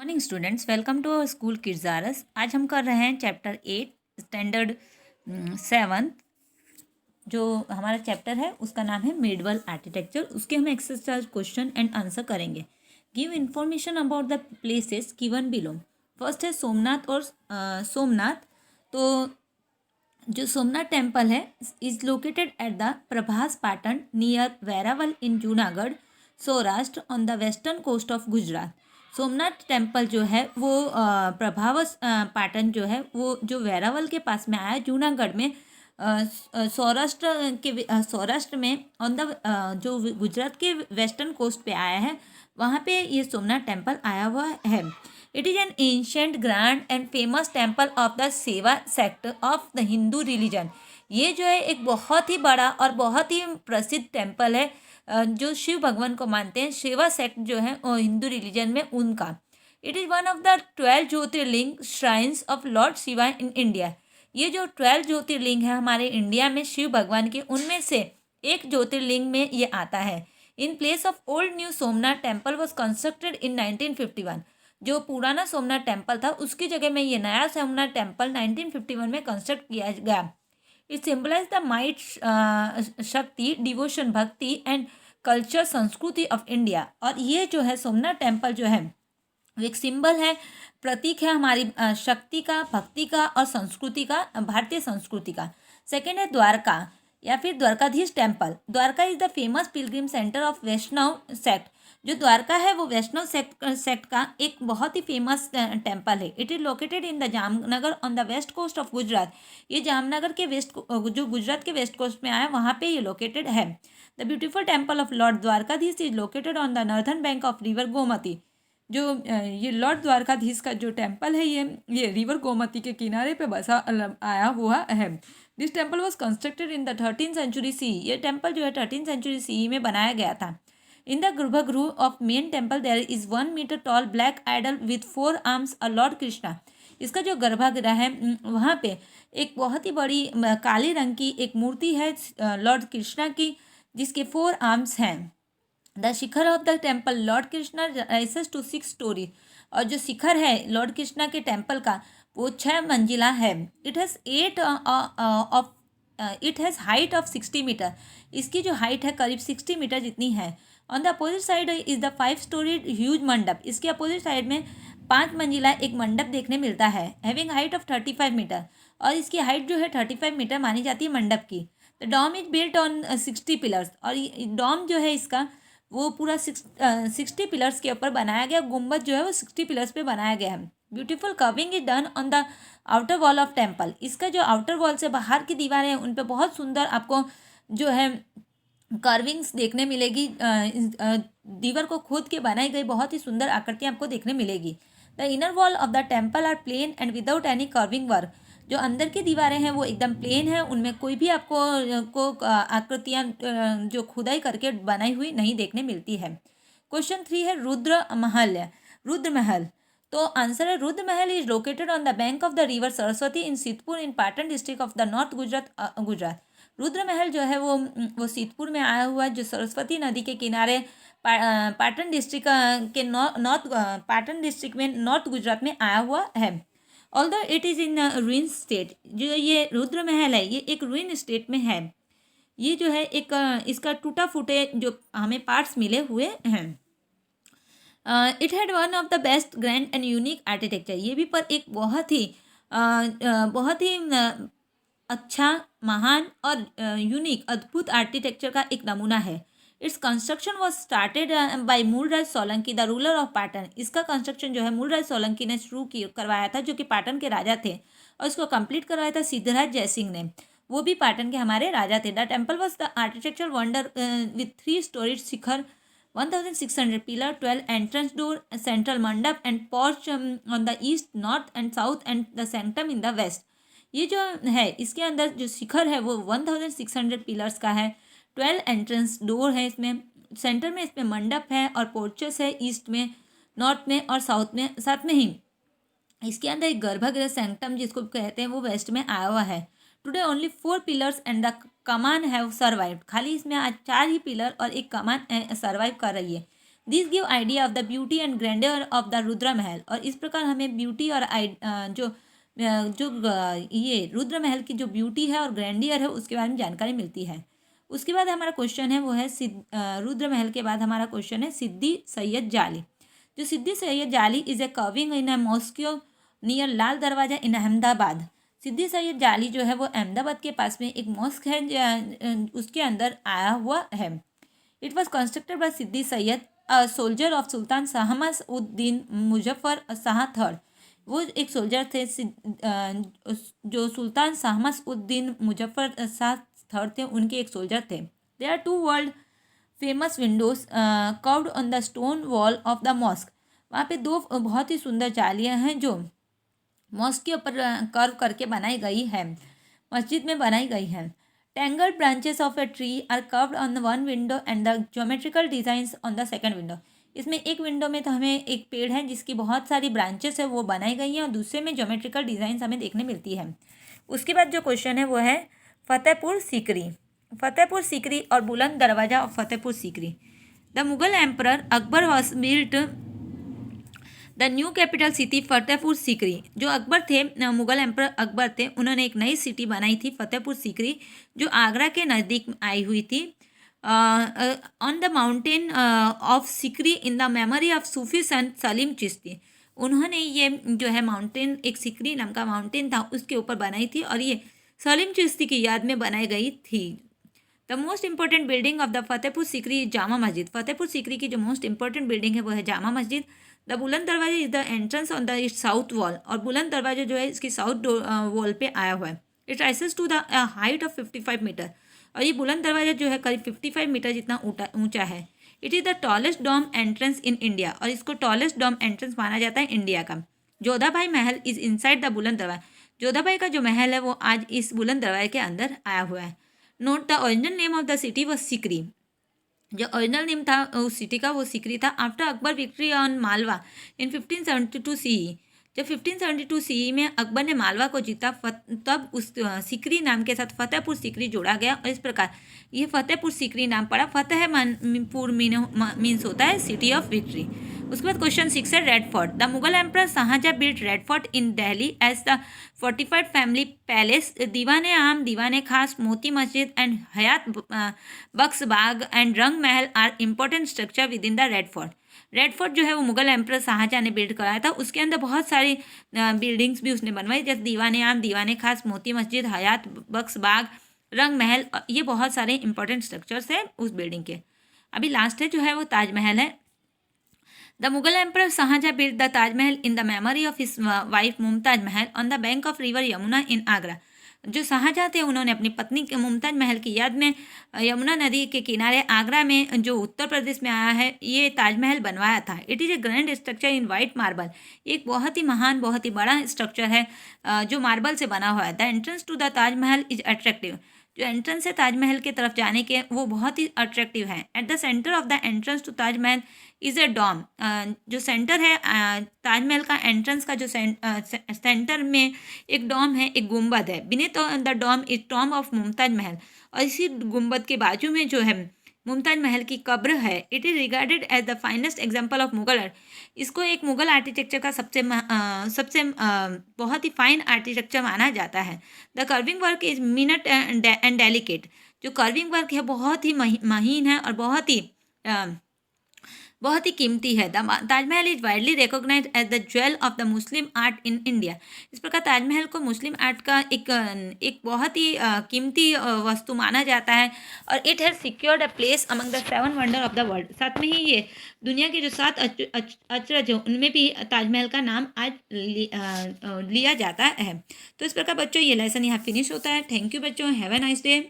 Morning students, welcome to our school kids. आज हम कर रहे हैं चैप्टर 8 स्टैंडर्ड 7। जो हमारा चैप्टर है उसका नाम है मेडवल आर्किटेक्चर। उसके हम एक्सरसाइज क्वेश्चन एंड आंसर करेंगे। Give information about the places given below. First है सोमनाथ और सोमनाथ। तो जो सोमनाथ टेम्पल है is located at the Prabhas Patan near Veraval in Junagadh, Saurashtra on the western coast of Gujarat. Somnath temple जो है वो प्रभावस पाटन जो है वो जो वेरावल के पास में आया जूनागढ़ में, सौराष्ट्र में ऑन द जो गुजरात के वेस्टर्न कोस्ट पे आया है, वहाँ पे ये सोमनाथ टेम्पल आया हुआ है। It is an ancient grand and famous temple of the Shaiva sect of the Hindu religion. ये जो है एक बहुत ही बड़ा और बहुत ही प्रसिद्ध टेम्पल है जो शिव भगवान को मानते हैं। सेवा सेक्ट जो है हिंदू रिलीजन में उनका। It is one of the 12 Jyotirlinga shrines of Lord Shiva in India. ये जो 12 ज्योतिर्लिंग है हमारे इंडिया में शिव भगवान के, उनमें से एक ज्योतिर्लिंग में ये आता है। In place of old new Somnath temple was constructed इन 1951। जो पुराना सोमनाथ टेम्पल था उसकी जगह में ये नया सोमनाथ टेम्पल 1951 में कंस्ट्रक्ट किया गया। इट सिम्बलाइज द माइट, शक्ति, डिवोशन, भक्ति एंड कल्चर, संस्कृति ऑफ इंडिया। और ये जो है सोमनाथ टेम्पल जो है एक सिंबल है, प्रतीक है हमारी शक्ति का, भक्ति का और संस्कृति का, भारतीय संस्कृति का। सेकेंड है द्वारका या फिर Dwarkadhish temple. Dwarka is the famous pilgrim centre of Vaishnav sect. जो द्वारका है वो वैष्णव सेक्ट का एक बहुत ही फेमस टेम्पल है। It is located in the Jamnagar on the west coast of Gujarat. ये जामनगर के वेस्ट, जो गुजरात के वेस्ट कोस्ट में आया, वहाँ पे ये लोकेटेड है। The beautiful temple of Lord Dwarkadhish is located on the northern bank of river Gomti. जो ये लॉर्ड द्वारकाधीश का जो टेम्पल है ये रिवर गोमती के किनारे पे बसा आया हुआ है। This temple was constructed in the 13th century C. ये टेम्पल जो है 13th सेंचुरी सी में बनाया गया था। In the garbhagriha of main temple there is 1 metre tall black idol with 4 arms a Lord Krishna. इसका जो गर्भगृह है वहाँ पे एक बहुत ही बड़ी काले रंग की एक मूर्ति है लॉर्ड कृष्णा की, जिसके 4 आर्म्स हैं। The shikhara of the temple Lord Krishna rises to 6 storey. और जो शिखर है लॉर्ड कृष्णा के टेम्पल का वो 6 मंजिला है। It has height of 60 metre. इसकी जो हाइट है करीब 60 मीटर जितनी है। On the opposite side is the 5 storeyed huge mandap. इसके अपोजिट साइड में 5 मंजिला एक मंडप देखने मिलता है, हैविंग हाइट ऑफ 35 मीटर। और इसकी हाइट जो है 35 मीटर मानी जाती है मंडप की। The dome is built on 60 pillars. और डॉम जो है इसका वो पूरा 60 पिलर्स के ऊपर बनाया गया। गुम्बद जो है वो 60 पिलर्स पे बनाया गया है। Beautiful curving is done on the outer wall of temple. इसका जो आउटर वॉल से बाहर की दीवारें हैं उन पे बहुत सुंदर आपको जो है कर्विंग्स देखने मिलेगी। दीवार को खोद के बनाई गई बहुत ही सुंदर आकृतियाँ आपको देखने मिलेगी। The inner wall of the temple are plain and without any curving work. जो अंदर की दीवारें हैं वो एकदम प्लेन है, उनमें कोई भी आपको आकृतियाँ जो खुदाई करके बनाई हुई नहीं देखने मिलती है। क्वेश्चन 3 है रुद्र महल। रुद्र महल, तो आंसर है Rudra Mahal is located on the bank of the river Saraswati in Siddhpur in Patan district of the north Gujarat. Rudra Mahal जो है वो सिद्धपुर में आया हुआ है, जो सरस्वती नदी के किनारे पाटन डिस्ट्रिक्ट के नॉर्थ पाटन डिस्ट्रिक्ट में नॉर्थ गुजरात में आया हुआ है। Although it is in रूइन state. जो ये रुद्र महल है ये एक रूइन स्टेट में है। ये जो है एक इसका टूटा फूटे जो हमें पार्ट्स मिले हुए हैं। It had one of the best grand and unique architecture. ये भी पर एक बहुत ही अच्छा, महान और यूनिक अद्भुत आर्किटेक्चर का एक नमूना है। Its construction was started by Mulraj Solanki the ruler of Patan. इसका कंस्ट्रक्शन जो है मूलराज सोलंकी ने शुरू करवाया था, जो कि पाटन के राजा थे। और इसको कंप्लीट करवाया था सिद्धराज जयसिंह ने, वो भी पाटन के हमारे राजा थे। The temple was the architecture wonder with 3 storied shikhara, 1600 pillar, 12 entrance door, central mandap and porch on the east, north and south and the sanctum in the west. ये जो है इसके अंदर जो शिखर है वो 1600 पिलर्स का है, 12 एंट्रेंस डोर है इसमें, सेंटर में इसमें मंडप है और पोर्चेस है ईस्ट में, नॉर्थ में और साउथ में। साथ में ही इसके अंदर एक गर्भगृह सेंक्टम जिसको कहते हैं वो वेस्ट में आया हुआ है। Today only 4 pillars and the kaman have survived. खाली इसमें आज 4 ही पिलर और एक कमान सर्वाइव कर रही है। This give idea of the beauty and grandeur of the Rudra Mahal. और इस प्रकार हमें ब्यूटी और ये रुद्र महल की जो ब्यूटी है और ग्रैंडियर है उसके बारे में जानकारी मिलती है। उसके बाद हमारा क्वेश्चन है वो है रुद्र महल के बाद हमारा क्वेश्चन है सिद्दी सैयद जाली। जो Siddi Saiyyed jali is a curving in a mosque near Lal Darwaza in Ahmedabad. सिद्दी सैयद जाली जो है वो अहमदाबाद के पास में एक मॉस्क है उसके अंदर आया हुआ है। It was constructed by Siddi Saiyyed soldier of sultan Shams uddin Muzaffar Shah third. वो एक सोल्जर थे जो सुल्तान शहमस उद्दीन मुजफ्फर शाह थर्ड थे, उनके एक सोल्जर थे। They are two world famous windows carved on the stone wall of the mosque. वहाँ पे दो बहुत ही सुंदर जालियाँ हैं जो मॉस्क के ऊपर कर्व करके बनाई गई है, मस्जिद में बनाई गई है। Tangled branches of a tree are curved on the one window and the geometrical designs on the second window. इसमें एक विंडो में तो हमें एक पेड़ है जिसकी बहुत सारी ब्रांचेस है वो बनाई गई हैं और दूसरे में ज्योमेट्रिकल डिज़ाइंस हमें देखने मिलती है। उसके बाद जो क्वेश्चन है वो है फतेहपुर सीकरी। फतेहपुर सीकरी और बुलंद दरवाजा of Fatehpur Sikri. The Mughal emperor Akbar was built the new capital city Fatehpur Sikri. जो अकबर थे, मुगल एम्परर अकबर थे, उन्होंने एक नई सिटी बनाई थी फतेहपुर सीकरी जो आगरा के नज़दीक आई हुई थी। On the mountain of Sikri in the memory of Sufi Sant Salim Chishti. उन्होंने ये जो है माउंटेन, एक सीकरी नाम का माउंटेन था उसके ऊपर बनाई थी और ये सलीम चिश्ती की याद में बनाई गई थी। The most important building of the Fatehpur Sikri Jama Masjid. Fatehpur Sikri की जो मोस्ट इंपॉर्टेंट बिल्डिंग है वो है जामा मस्जिद। द बुलंद दरवाजा is the entrance on the south wall. और बुलंद दरवाजा जो है इसकी साउथ वॉल पे आया हुआ है। It rises to the height of 55 metre. और ये बुलंद दरवाजा जो है करीब 55 मीटर जितना ऊंचा है। It is the tallest dome entrance in India. और इसको टॉलेस्ट डॉम एंट्रेंस माना जाता है इंडिया का। जोधाबाई महल इज इनसाइड द बुलंद दरवाजा। जोधाबाई का जो महल है वो आज इस बुलंद दरवाजे के अंदर आया हुआ है। Note the original name of the city was Sikri. जो ओरिजिनल नेम था उस सिटी का वो सीकरी था। After Akbar victory on Malwa in 1572 CE। जब 1572 CE में अकबर ने मालवा को जीता तब उस सीकरी नाम के साथ फतेहपुर सीकरी जोड़ा गया और इस प्रकार ये फतेहपुर सीकरी नाम पड़ा। फतेहपुर मीन्स होता है सिटी ऑफ विक्ट्री। उसके बाद क्वेश्चन 6 है red fort. The Mughal emperor Shah Jahan built red fort in Delhi as the fortified family palace. Diwane Aam, दीवाने खास, Moti Masjid and Hayat Bakhsh Bagh and Rang Mahal are important structure within the red fort. Red fort जो है वो Mughal emperor Shahjahan ने build कराया था। उसके अंदर बहुत सारी बिल्डिंग्स भी उसने बनवाई जैसे दीवाने आम, दीवाने खास, मोती मस्जिद, हयात बख्श बाग, रंग महल। ये बहुत सारे इंपॉर्टेंट स्ट्रक्चर्स हैं उस बिल्डिंग के। अभी लास्ट है जो है वो ताजमहल है। The Mughal emperor Shah Jahan built the Taj Mahal in the memory of his wife Mumtaz Mahal on the bank of river Yamuna in Agra. जो शाहजहां थे उन्होंने अपनी पत्नी के मुमताज महल की याद में यमुना नदी के किनारे आगरा में जो उत्तर प्रदेश में आया है ये ताजमहल बनवाया था। It is a grand structure in white marble. एक बहुत ही महान, बहुत ही बड़ा स्ट्रक्चर है जो मार्बल से बना हुआ है। The entrance to the Taj Mahal is attractive. जो एंट्रेंस है ताजमहल की तरफ जाने के वो बहुत ही अट्रैक्टिव है। At the centre of the entrance to Taj Mahal is a dome. जो सेंटर है ताजमहल का एंट्रेंस का जो सेंटर में एक डॉम है, एक गुम्बद है। Beneath the dome is tomb of Mumtaz Mahal. और इसी गुम्बद के बाजू में जो है मुमताज महल की कब्र है। It is regarded as the finest example of Mughal art. इसको एक मुगल आर्किटेक्चर का सबसे बहुत ही फाइन आर्किटेक्चर माना जाता है। The curving work is minute and delicate. जो कर्विंग वर्क है बहुत ही महीन है और बहुत ही कीमती है। The Taj Mahal is widely recognise as the jewel of the Muslim art in India. इस प्रकार ताजमहल को मुस्लिम आर्ट का एक बहुत ही कीमती वस्तु माना जाता है और it has secured a place among the 7 wonder of the world. साथ में ही ये दुनिया के जो 7 अचरज हैं उनमें भी ताजमहल का नाम आज लिया जाता है। तो इस प्रकार बच्चों ये लेसन यहाँ फिनिश होता है। थैंक यू बच्चों, हैव अ नाइस डे।